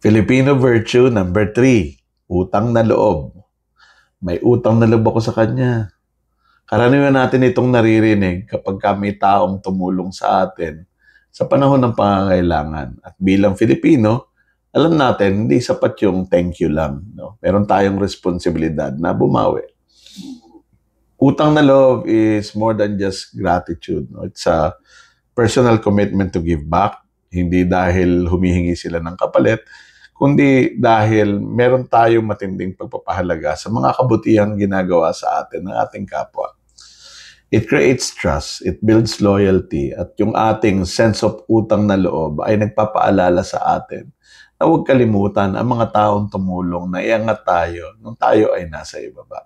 Filipino virtue number 3, utang na loob. May utang na loob ako sa kanya. Karaniwan natin itong naririnig kapag may taong tumulong sa atin sa panahon ng pangangailangan. At bilang Filipino, alam natin, hindi sapat yung thank you lang. No? Meron tayong responsibilidad na bumawi. Utang na loob is more than just gratitude. No? It's a personal commitment to give back. Hindi dahil humihingi sila ng kapalit, kundi dahil meron tayong matinding pagpapahalaga sa mga kabutihang ginagawa sa atin ng ating kapwa. It creates trust, it builds loyalty, at yung ating sense of utang na loob ay nagpapaalala sa atin na huwag kalimutan ang mga taong tumulong na iangat tayo nung tayo ay nasa ibaba.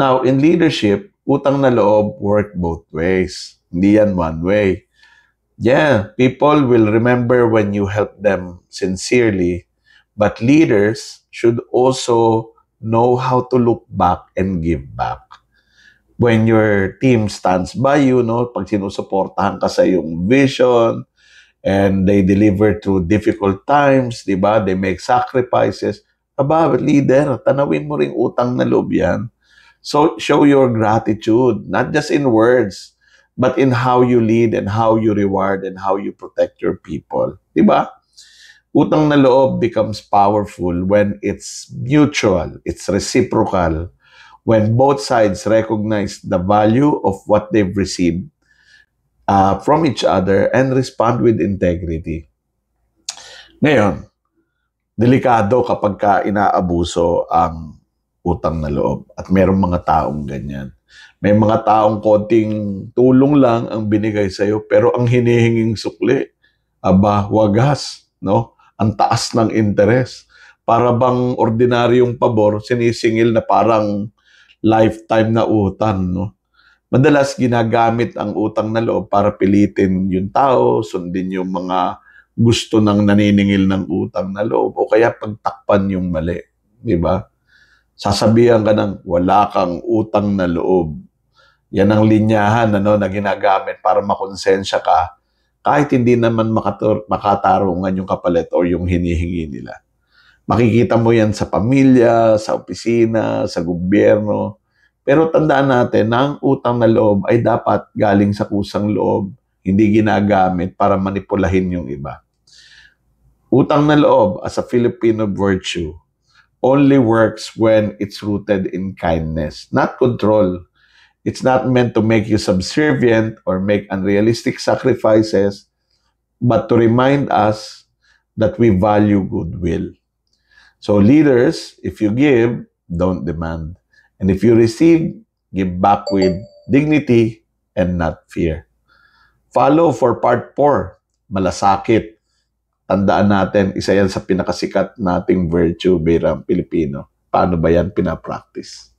Now, in leadership, utang na loob work both ways. Hindi yan one way. Yeah, people will remember when you help them sincerely, but leaders should also know how to look back and give back. When your team stands by you, no, pag sinusuportahan ka sa iyong vision, and they deliver through difficult times, di ba? They make sacrifices. Aba, leader, tanawin mo ring utang na loob yan. So, show your gratitude, not just in words, but in how you lead and how you reward and how you protect your people. Di ba? Utang na loob becomes powerful when it's mutual, it's reciprocal, when both sides recognize the value of what they've received from each other and respond with integrity. Ngayon, delikado kapag ka inaabuso ang utang na loob at merong mga taong ganyan. May mga taong konting tulong lang ang binigay sa'yo pero ang hinihinging sukli, aba, wagas, no? Ang taas ng interes. Para bang ordinaryong pabor, sinisingil na parang lifetime na utang, no? Madalas ginagamit ang utang na loob para pilitin yung tao, sundin yung mga gusto ng naniningil ng utang na loob o kaya pagtakpan yung mali, di ba? Sasabihan ka ng wala kang utang na loob. Yan ang linyahan na ginagamit para makonsensya ka kahit hindi naman makatarungan yung kapalit o yung hinihingi nila. Makikita mo yan sa pamilya, sa opisina, sa gobyerno. Pero tandaan natin na ang utang na loob ay dapat galing sa kusang loob, hindi ginagamit para manipulahin yung iba. Utang na loob as a Filipino virtue only works when it's rooted in kindness, not control. It's not meant to make you subservient or make unrealistic sacrifices, but to remind us that we value goodwill. So leaders, if you give, don't demand. And if you receive, give back with dignity and not fear. Follow for part 4, malasakit. Tandaan natin, isa yan sa pinakasikat nating virtue bilang Pilipino. Paano ba yan pinapractice?